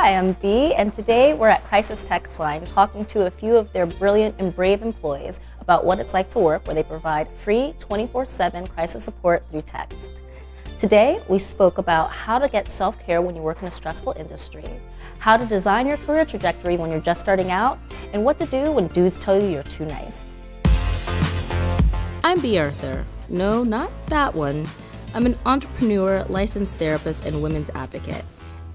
Hi, I'm Bea, and today we're at Crisis Text Line talking to a few of their brilliant and brave employees about what it's like to work where they provide free 24/7 crisis support through text. Today, we spoke about how to get self-care when you work in a stressful industry, how to design your career trajectory when you're just starting out, and what to do when dudes tell you you're too nice. I'm Bea Arthur. No, not that one. I'm an entrepreneur, licensed therapist, and women's advocate.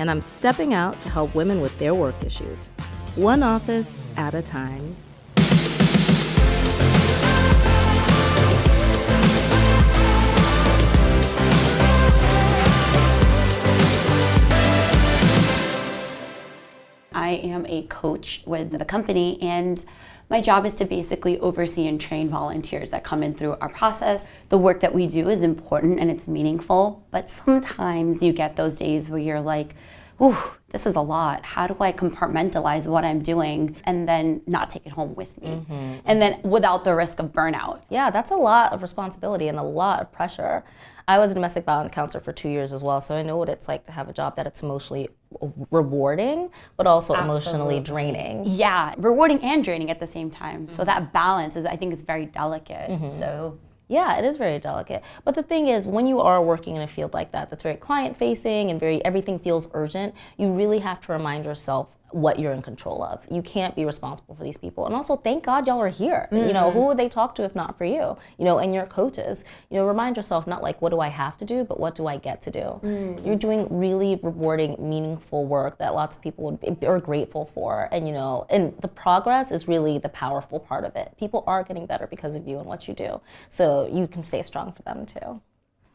And I'm stepping out to help women with their work issues, one office at a time. I am a coach with the company, and my job is to basically oversee and train volunteers that come in through our process. The work that we do is important and it's meaningful, but sometimes you get those days where you're like, ooh, this is a lot. How do I compartmentalize what I'm doing and then not take it home with me? And then without the risk of burnout. Yeah, that's a lot of responsibility and a lot of pressure. I was a domestic violence counselor for 2 years as well, so I know what it's like to have a job that it's emotionally rewarding, but also emotionally draining. Yeah, rewarding and draining at the same time. So that balance is, I think, is very delicate. So yeah, it is very delicate. But the thing is, when you are working in a field like that, that's very client-facing and everything feels urgent, you really have to remind yourself what you're in control of. You can't be responsible for these people. And also, thank God y'all are here. You know, who would they talk to if not for you? You know, and your coaches. You know, remind yourself not like, what do I have to do, but what do I get to do? You're doing really rewarding, meaningful work that lots of people are grateful for. And, you know, and the progress is really the powerful part of it. People are getting better because of you and what you do. So you can stay strong for them too.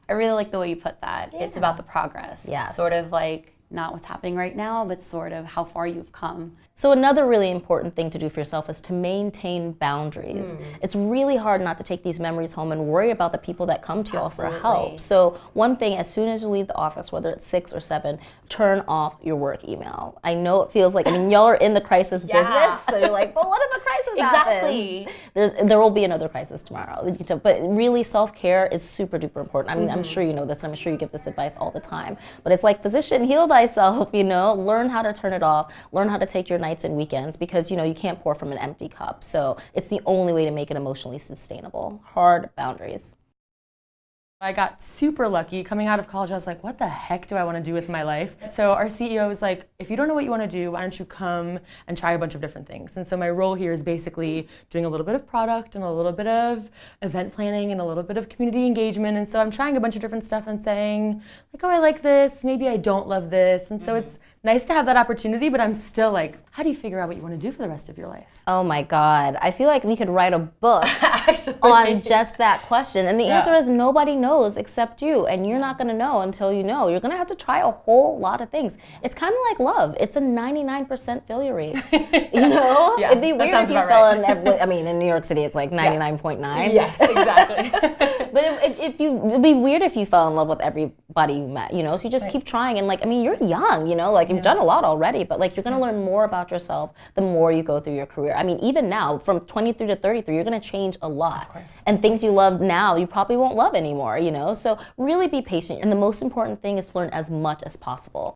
I really like the way you put that. Yeah. It's about the progress. Yes. Sort of like, not what's happening right now, but sort of how far you've come. So another really important thing to do for yourself is to maintain boundaries. It's really hard not to take these memories home and worry about the people that come to you all for help. So one thing, as soon as you leave the office, whether it's 6 or 7, turn off your work email. I know it feels like, I mean, y'all are in the crisis business, so you're like, but what if a crisis happens? There will be another crisis tomorrow. But really, self-care is super duper important. I mean, I'm sure you know this, and I'm sure you give this advice all the time. But it's like, physician, heal thyself, you know? Learn how to turn it off. Learn how to take your nights and weekends, because, you know, you can't pour from an empty cup. So it's the only way to make it emotionally sustainable. Hard boundaries. I got super lucky. Coming out of college, I was like, what the heck do I want to do with my life? So our CEO was like, if you don't know what you want to do, why don't you come and try a bunch of different things? And so my role here is basically doing a little bit of product and a little bit of event planning and a little bit of community engagement. And so I'm trying a bunch of different stuff and saying, like, oh, I like this, maybe I don't love this. And so it's nice to have that opportunity, but I'm still like, how do you figure out what you want to do for the rest of your life? Oh my God. I feel like we could write a book Actually, on just that question. And the answer is nobody knows except you. And you're not going to know until you know. You're going to have to try a whole lot of things. It's kind of like love. It's a 99% failure rate. You know? Yeah, it'd be weird if you fell in I mean, in New York City, it's like 99.9. Yes, exactly. But it'd be weird if you fell in love with everybody you met, you know? So you just keep trying. And like, I mean, you're young, you know? Like, you've done a lot already, but like, you're going to learn more about yourself the more you go through your career. I mean, even now, from 23 to 33, you're going to change a lot. Of course. And things you love now, you probably won't love anymore, you know? So really be patient. And the most important thing is to learn as much as possible.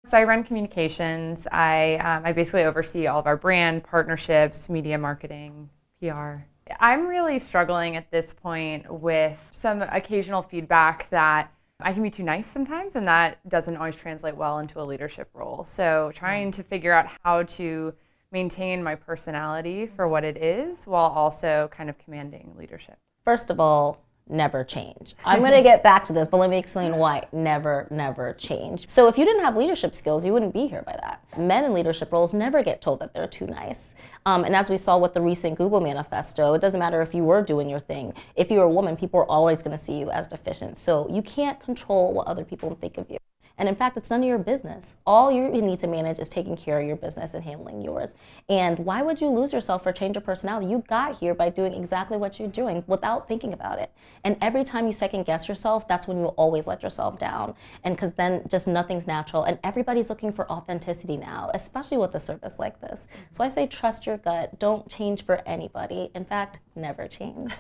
So I run communications. I basically oversee all of our brand, partnerships, media marketing, PR. I'm really struggling at this point with some occasional feedback that I can be too nice sometimes, and that doesn't always translate well into a leadership role. So trying to figure out how to maintain my personality for what it is while also kind of commanding leadership. First of all, never change. I'm going to get back to this, but let me explain why never change. So if you didn't have leadership skills, you wouldn't be here by that. Men in leadership roles never get told that they're too nice. And as we saw with the recent Google manifesto, it doesn't matter if you were doing your thing. If you're a woman, people are always going to see you as deficient. So you can't control what other people think of you. And in fact, it's none of your business. All you need to manage is taking care of your business and handling yours. And why would you lose yourself for a change of personality? You got here by doing exactly what you're doing without thinking about it. And every time you second guess yourself, that's when you always let yourself down. And because then just nothing's natural. And everybody's looking for authenticity now, especially with a service like this. So I say trust your gut. Don't change for anybody. In fact, never change.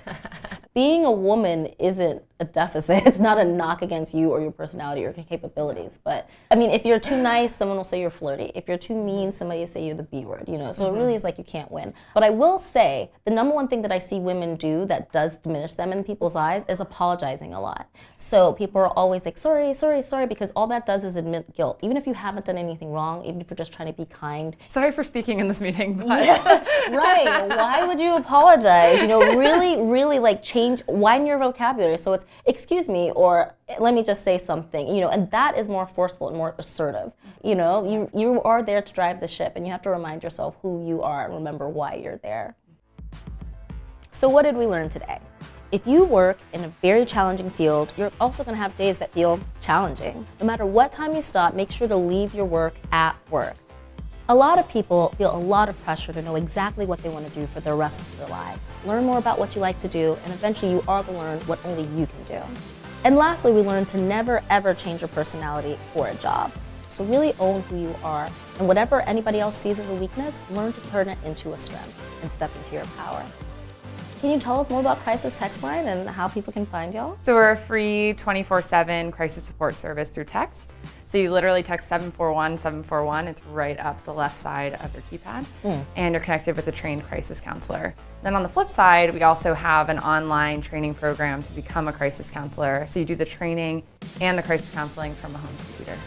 being a woman isn't a deficit. It's not a knock against you or your personality or your capabilities. But I mean, if you're too nice, someone will say you're flirty. If you're too mean, somebody will say you're the B word, you know? So it really is like you can't win. But I will say the number one thing that I see women do that does diminish them in people's eyes is apologizing a lot. So people are always like, sorry, sorry, sorry, because all that does is admit guilt. Even if you haven't done anything wrong, even if you're just trying to be kind. Sorry for speaking in this meeting, but Right. Why would you apologize? You know, really like change, widen your vocabulary. So it's, excuse me, or let me just say something, you know, and that is more forceful and more assertive. You know, you are there to drive the ship, and you have to remind yourself who you are and remember why you're there. So what did we learn today? If you work in a very challenging field, you're also going to have days that feel challenging. No matter what time you stop, make sure to leave your work at work. A lot of people feel a lot of pressure to know exactly what they want to do for the rest of their lives. Learn more about what you like to do, and eventually you are going to learn what only you can do. And lastly, we learned to never ever change your personality for a job. So really own who you are, and whatever anybody else sees as a weakness, learn to turn it into a strength and step into your power. Can you tell us more about Crisis Text Line and how people can find y'all? So we're a free 24/7 crisis support service through text. So you literally text 741 741. It's right up the left side of your keypad, and you're connected with a trained crisis counselor. Then on the flip side, we also have an online training program to become a crisis counselor. So you do the training and the crisis counseling from a home computer.